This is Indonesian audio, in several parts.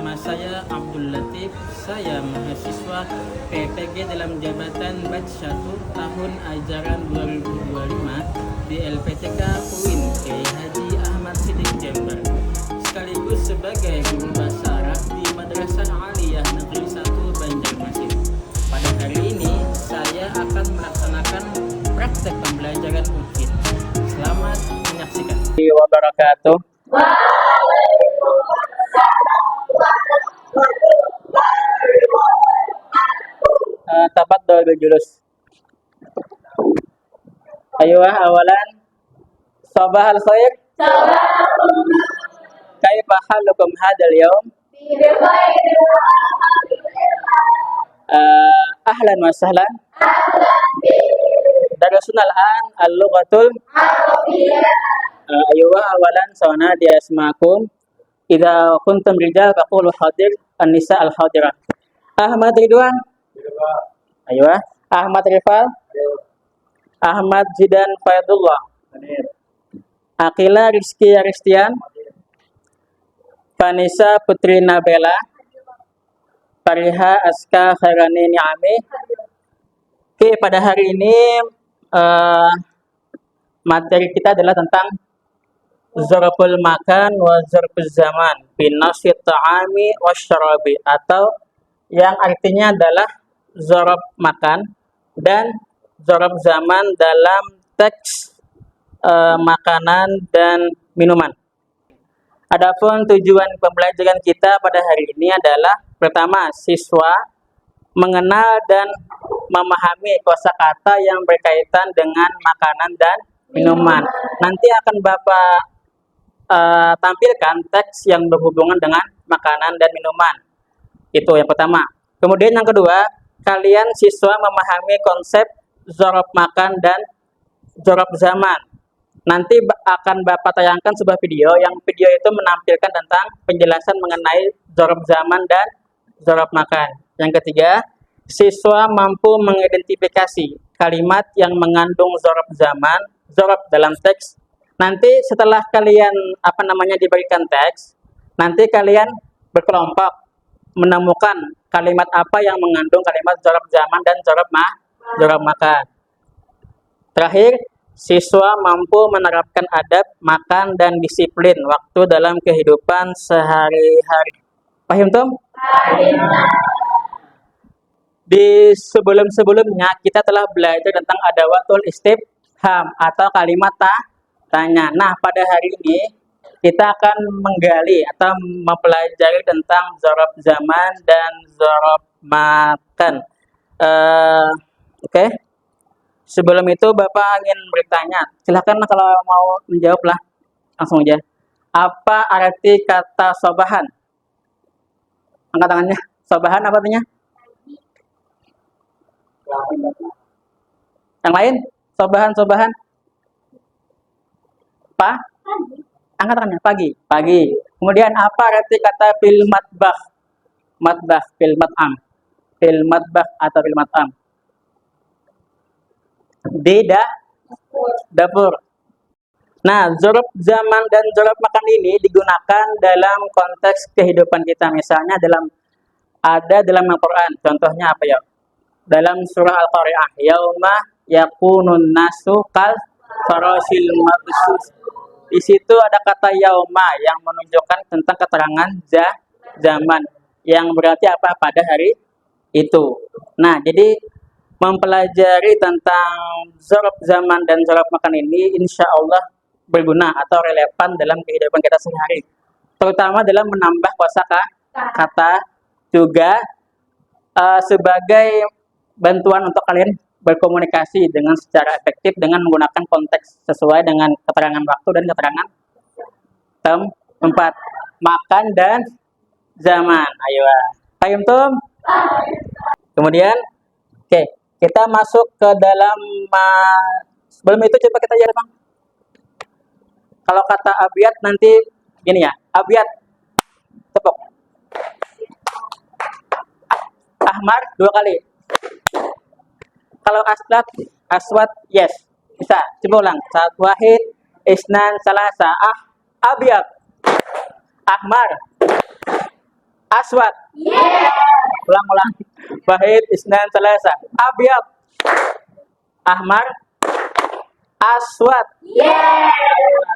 Nama saya Abdul Latif, saya mahasiswa PPG dalam jabatan Batch 1 tahun ajaran 2025 di LPTK UIN Kiai Haji Ahmad Siddiq Jember, sekaligus sebagai guru bahasa Arab di Madrasah Aliyah Negeri 1 Banjarmasin. Pada hari ini saya akan melaksanakan praktek pembelajaran UKIN. Selamat menyaksikan. Wabarakatuh. Tafaddal bil julus. Ayuha awalan sabahal khair. Kaifa halukum hadzal yawm? Ahlan wa sahlan. Darasuna al-an al-lughatul ayuha awalan sanadi asma'akum. Idza kuntum rijal faqulu hadir, an-nisa al-hadirah. Ahmad Ridwan. Ayuh. Ahmad Rifal. Ahmad Zidan Faidullah. Akila Rizky Aristian. Vanessa Putri Nabela. Fariha Aska Khairani Ni'ami. Oke, pada hari ini materi kita adalah tentang zarful makan wa zarful zaman fi nasyi ta'ami wasyarabi, atau yang artinya adalah zarf makan dan zarf zaman dalam teks makanan dan minuman. Adapun tujuan pembelajaran kita pada hari ini adalah pertama, siswa mengenal dan memahami kosakata yang berkaitan dengan makanan dan minuman. Nanti akan Bapak tampilkan teks yang berhubungan dengan makanan dan minuman. Itu yang pertama. Kemudian yang kedua, kalian siswa memahami konsep zarf makan dan zarf zaman. Nanti akan Bapak tayangkan sebuah video, yang video itu menampilkan tentang penjelasan mengenai zarf zaman dan zarf makan. Yang ketiga, siswa mampu mengidentifikasi kalimat yang mengandung zarf zaman, zarf dalam teks. Nanti setelah kalian diberikan teks, nanti kalian berkelompok menemukan kalimat apa yang mengandung kalimat zarf zaman dan zarf makan. Terakhir, siswa mampu menerapkan adab makan dan disiplin waktu dalam kehidupan sehari-hari. Paham tuh? Di sebelum-sebelumnya kita telah belajar tentang adawatul istifham atau kalimat tanya. Nah, pada hari ini kita akan menggali atau mempelajari tentang zarf zaman dan zarf makan. Oke. Sebelum itu Bapak ingin bertanya, silakan kalau mau menjawab lah, langsung aja. Apa arti kata sobahan? Angkat tangannya. Sobahan apa artinya? Yang lain? Sobahan. Angkat tangannya. Pagi. Kemudian apa arti kata fil matbah? Fil mat'am. Fil matbah atau fil mat'am? Di dapur. Nah, zarf zaman dan zarf makan ini digunakan dalam konteks kehidupan kita. Misalnya ada dalam Al-Quran. Contohnya apa ya? Dalam surah Al-Qari'ah, yauma yakunun nasu kal farasil mabsus. Di situ ada kata yauma yang menunjukkan tentang keterangan zaman, yang berarti apa? Pada hari itu. Nah, jadi mempelajari tentang zarf zaman dan zarf makan ini insya Allah berguna atau relevan dalam kehidupan kita sehari-hari, terutama dalam menambah kosakata, juga sebagai bantuan untuk kalian berkomunikasi dengan secara efektif dengan menggunakan konteks sesuai dengan keterangan waktu dan keterangan tempat, makan dan zaman. Ayo, Tum. Kemudian, oke, kita masuk ke dalam. Sebelum itu coba kita lihat, Bang. Kalau kata abiyat nanti gini ya, abiyat tepuk. Ahmar 2 kali. Kalau aswad yes. Bisa. Coba ulang. Wahid, isnan, salasa. Abiyat. Ahmar. Aswad. Ulang-ulang. Wahid, isnan, salasa. Abyad. Ahmar. Aswad.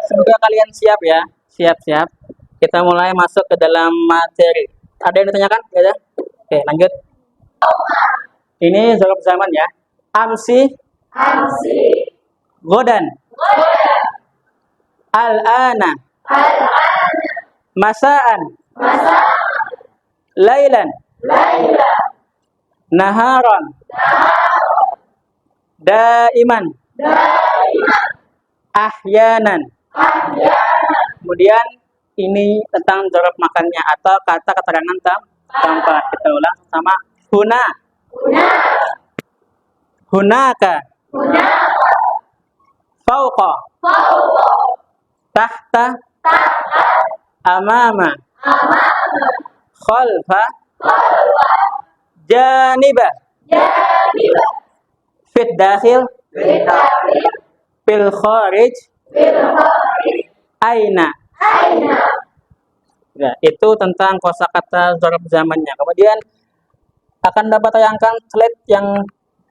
Semoga kalian siap ya. Siap-siap. Kita mulai masuk ke dalam materi. Ada yang ditanyakan? Ya, oke, lanjut. Ini zarf zaman ya. Amsi. Godan. Al-ana. Masaan. Lailan. Naharan. Daiman. Ahyanan. Kemudian ini tentang zarf makannya atau kata keterangan tanpa. Kita ulang sama huna. Hunaka. Fauqa. Tahta. Amama. Khalfa. Janiba. Fit dakhil. Fil kharij. Aina. Ya, itu tentang kosakata zarf zamannya. Kemudian akan dapat tayangkan slide yang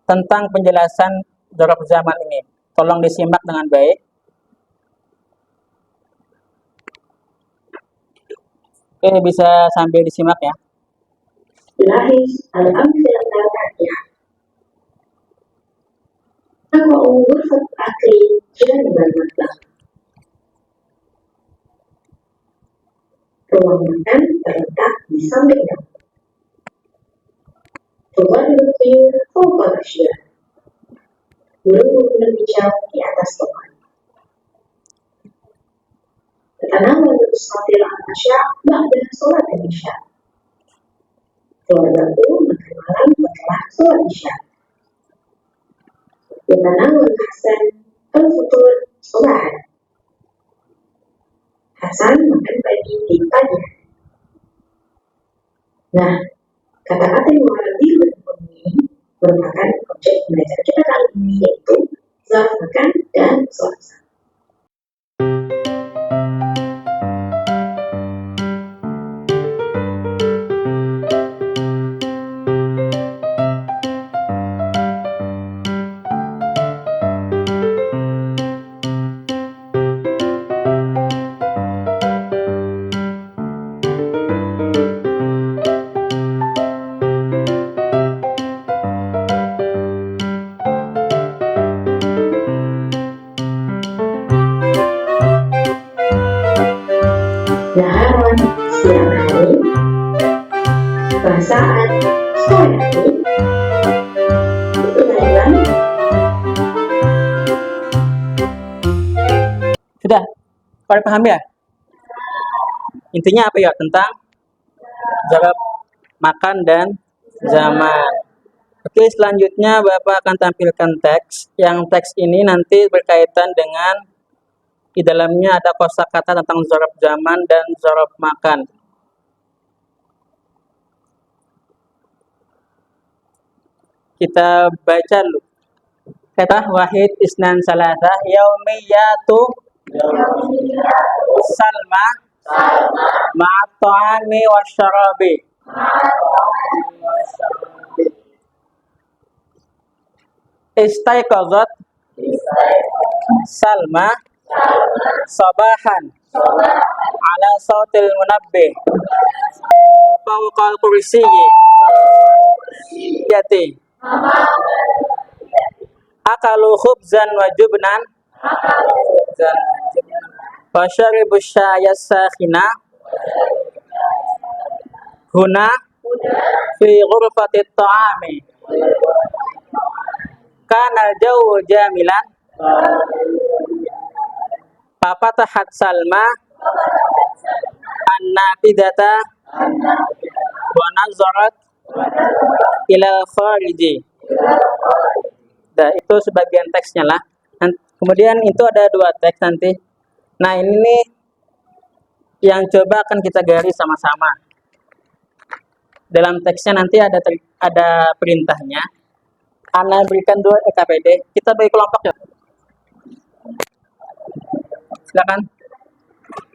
tentang penjelasan zarf zaman ini. Tolong disimak dengan baik. Oke, bisa sambil disimak ya. لاحظ الأمثلة التالية. أقرأ غرفة أخي جانب المطبخ. Ruang makan terletak di samping dapur. تغرد الطيور فوق الأشجار. Burung berbicara di atas pohon. تتناول الأساطير العشاء بعد صلاة العشاء. Keluargaku makan malam setelah sholat isya. Yatanawal Hasan al-futur sobahan. Hasan makan pagi di pagi. Nah, kata-kata yang mengalami berikut ini merupakan objek belajar kita kali ini, yaitu zarf makan dan sholat. Naharan siang hari, perasaan sore hari, Lailan. Sudah? Pada paham ya? Intinya apa ya? Tentang zarf makan dan zaman. Oke, selanjutnya Bapak akan tampilkan teks. Yang teks ini nanti berkaitan dengan di dalamnya ada kosakata tentang zarf zaman dan zarf makan. Kita baca dulu. Kata wahid isnan salasa yaumiyatu salma ma'at ta'ami wasyarabi. Istaiqazat Salma sabahan ala sautil munabbih fawqal kursiyyi yati akalu khubzan wa jubnan wa syaribu syaya sakhina huna fi ghurfatit ta'ami kana al-jawu jamilan fafatahat Salma an-nafidata wa nazarat ila khariji. Nah, itu sebagian teksnya lah. Kemudian itu ada dua teks nanti. Nah, ini nih yang coba akan kita garis sama-sama. Dalam teksnya nanti ada perintahnya. Ana berikan 2 EKPD. Kita bagi kelompok ya. Silakan.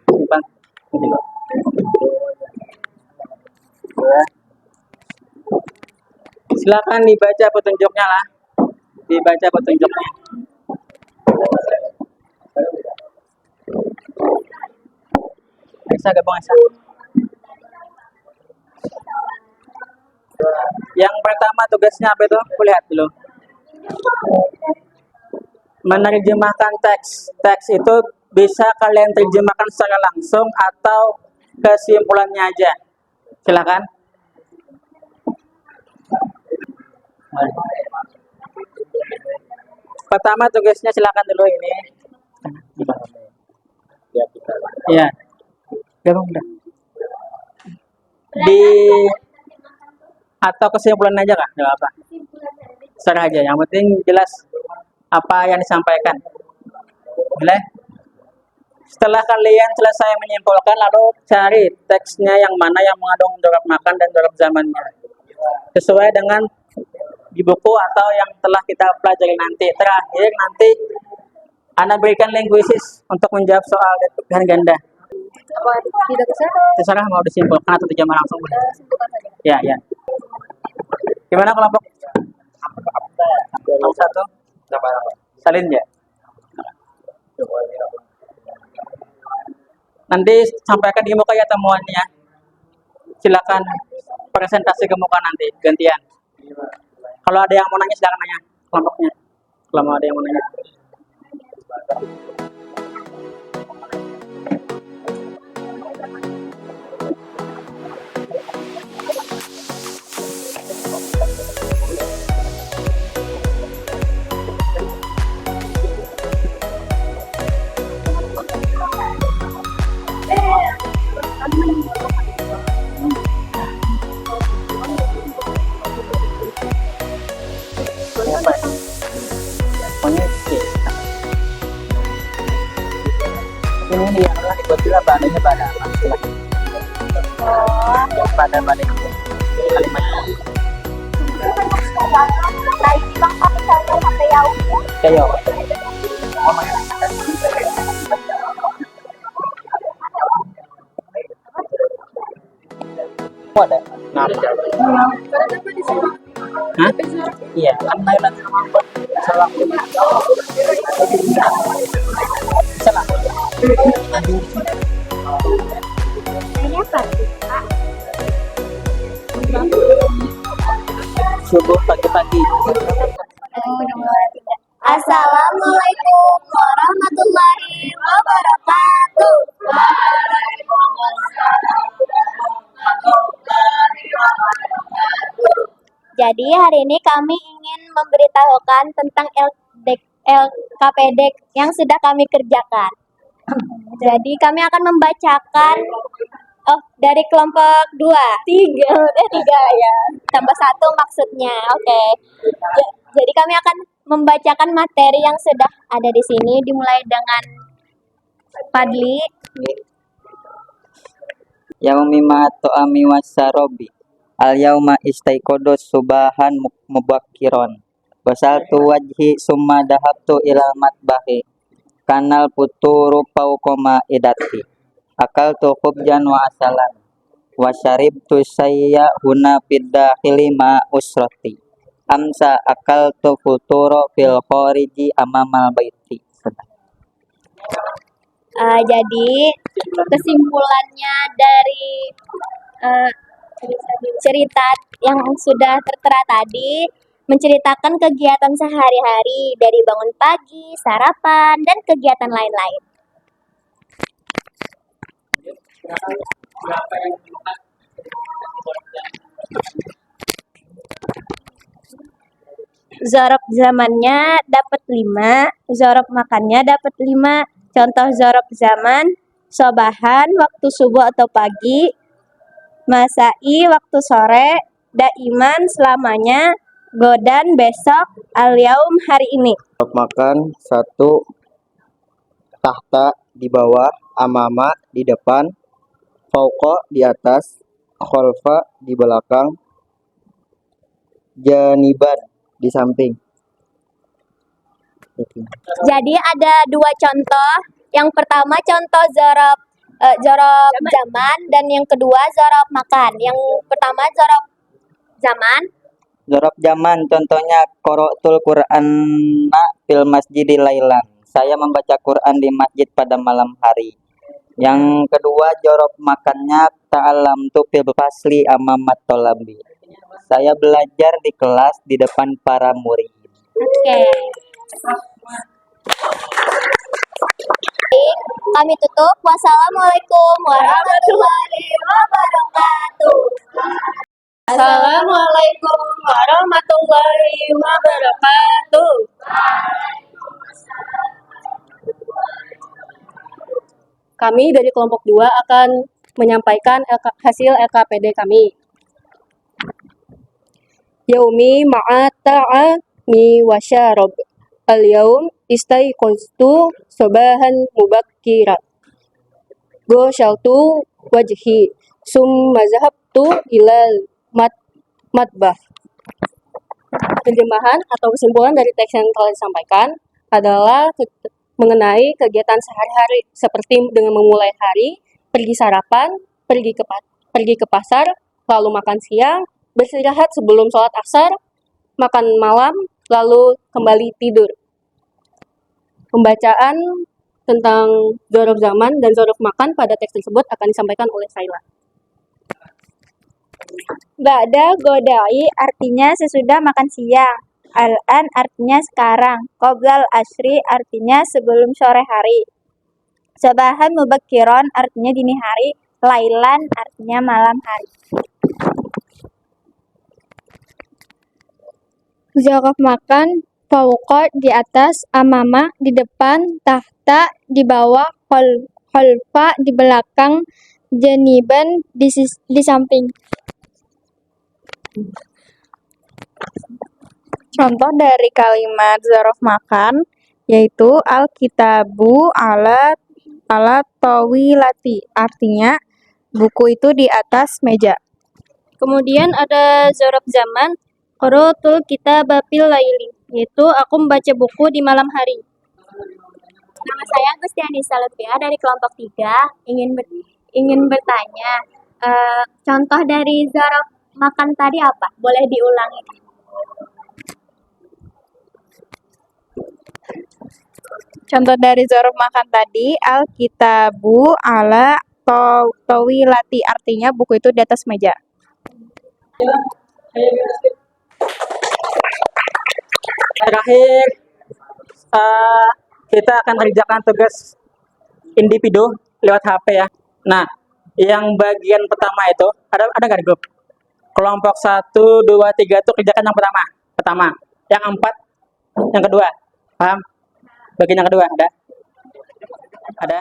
Simpan. Ya. Silakan dibaca petunjuknya lah. Dibaca petunjuknya. Bisa gabung Aisyah. Yang pertama tugasnya apa itu? Aku lihat dulu. Menerjemahkan teks. Teks itu bisa kalian terjemahkan secara langsung atau kesimpulannya aja. Silakan. Pertama tugasnya silakan dulu ini. Iya. Gabung udah. Di atau kesimpulan aja kah? Enggak apa. Secara aja. Yang penting jelas apa yang disampaikan. Boleh? Setelah kalian selesai menyimpulkan, lalu cari teksnya yang mana yang mengandung dzaraf makan dan dzaraf zamannya. Sesuai dengan di buku atau yang telah kita pelajari nanti. Terakhir nanti Anda berikan linguisis untuk menjawab soal pilihan ganda. Apa tidak bisa? Terserah mau disimpulkan atau dijawab langsung boleh. Simpulkan saja. Ya, ya. Gimana kelompok? Nomor 1. Salin ya. Nanti sampaikan di muka ya temuannya. Silakan presentasi ke muka nanti gantian. Kalau ada yang mau nanya silakan nanya kelompoknya. Kalau mau ada yang mau nanya. Ini dia adalah dibuat juga bahannya pada apa? Pada kalimatnya. Kayo. Ada. Nah, hah? Iya, kan Thailand sama salah. Salah. Subuh pagi-pagi. Assalamualaikum warahmatullahi wabarakatuh. Jadi hari ini kami ingin memberitahukan tentang LKPD yang sudah kami kerjakan. Jadi kami akan membacakan dari kelompok 2, 3 ya, tambah 1 maksudnya. Oke. Jadi kami akan membacakan materi yang sudah ada di sini, dimulai dengan Fadli. Yaumi ma to'ami wasarobi al yauma istaiqodos subahan mubakkiron wasaltu wajhi summa dahabtu ilal matbahi kanal puturu paukoma idati akaltu khubjan wa asalan wasyaribtu sayya huna fidda hilima usrati amsa akaltu futuro fil khariji amamal baiti. Jadi kesimpulannya dari cerita yang sudah tertera tadi menceritakan kegiatan sehari-hari dari bangun pagi, sarapan, dan kegiatan lain-lain. Dzaraf zamannya dapat 5, dzaraf makannya dapat 5. Contoh dzaraf zaman: sobahan waktu subuh atau pagi, masai waktu sore, daiman selamanya, godan besok, al-yaum hari ini. Makan 1, tahta di bawah, amama di depan, fauqa di atas, khalfa di belakang, janiban di samping. Jadi ada 2 contoh. Yang pertama contoh dzaraf Zorob zaman dan yang kedua zorob makan. Yang pertama zorob zaman. Zorob zaman contohnya qara'tul Qur'ana fil masjidi lailan. Saya membaca Quran di masjid pada malam hari. Yang kedua jorob makannya ta'allamtu fil fasli amamat tolabi. Saya belajar di kelas di depan para murid. Oke. Baik, kami tutup. Wassalamualaikum warahmatullahi wabarakatuh. Assalamualaikum warahmatullahi wabarakatuh. Kami dari kelompok 2 akan menyampaikan hasil LKPD kami. Yaumi ma'ata'ami wa syarab. Al-yaum istaiqaztu sabahan mubakkira. Ghasyaltu wajhi. Summa zahabtu ilal matbah. Terjemahan atau kesimpulan dari teks yang telah disampaikan adalah mengenai kegiatan sehari-hari seperti dengan memulai hari, pergi sarapan, pergi ke pasar, lalu makan siang, beristirahat sebelum sholat asar, makan malam, lalu kembali tidur. Pembacaan tentang zorof zaman dan zorof makan pada teks tersebut akan disampaikan oleh Saila. Ba'da godai artinya sesudah makan siang. Al-an artinya sekarang. Qoblal asri artinya sebelum sore hari. Sabahan mubakkiron artinya dini hari. Lailan artinya malam hari. Zorof makan, fauqa di atas, amama di depan, tahta di bawah, khalfa di belakang, janiban di samping. Contoh dari kalimat zorof makan yaitu al-kitabu ala tawilati, artinya buku itu di atas meja. Kemudian ada zorof zaman, qara'tul kitaba fil laili, yaitu aku membaca buku di malam hari. Nama saya Gustiani Salvia dari kelompok 3, ingin bertanya, contoh dari zorof makan tadi apa? Boleh diulangi? Contoh dari zorof makan tadi, al-kitabu ala tawilati, artinya buku itu di atas meja. Terakhir, kita akan kerjakan tugas individu lewat HP ya. Nah, yang bagian pertama itu ada nggak di grup? Kelompok 1, 2, 3 itu kerjakan yang pertama. Yang 4, yang kedua. Paham? Bagian yang kedua ada? Ada?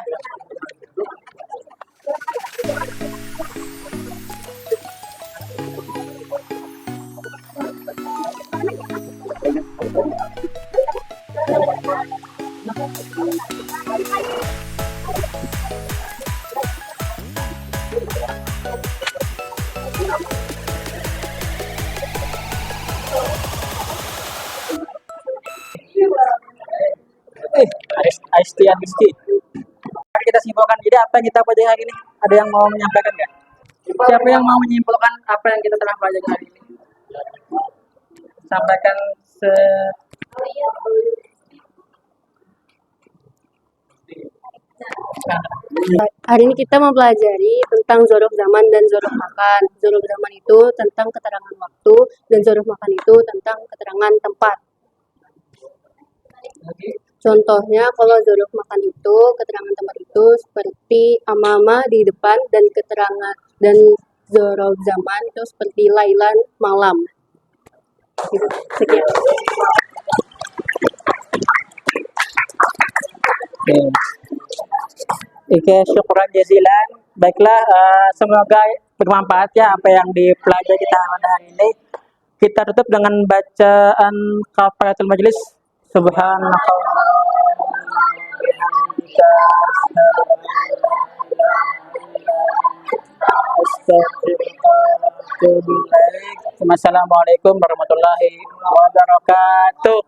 Aistian Rizky. Mari kita simpulkan. Jadi apa yang kita pelajari hari ini? Ada yang mau menyampaikan nggak? Siapa yang mau menyimpulkan apa yang kita telah pelajari hari ini? Sampaikan Hari ini kita mempelajari tentang zorof zaman dan zorof makan. Zorof zaman itu tentang keterangan waktu dan zorof makan itu tentang keterangan tempat. Contohnya kalau zorof makan itu keterangan tempat itu seperti amama di depan, dan keterangan dan zorof zaman itu seperti lailan malam. Gitu. Sekian. Oke, syukuran jazilan. Baiklah, semoga bermanfaat ya apa yang dipelajari kita pada hari ini. Kita tutup dengan bacaan kafaratul majlis. Subhanallah. Assalamualaikum warahmatullahi wabarakatuh.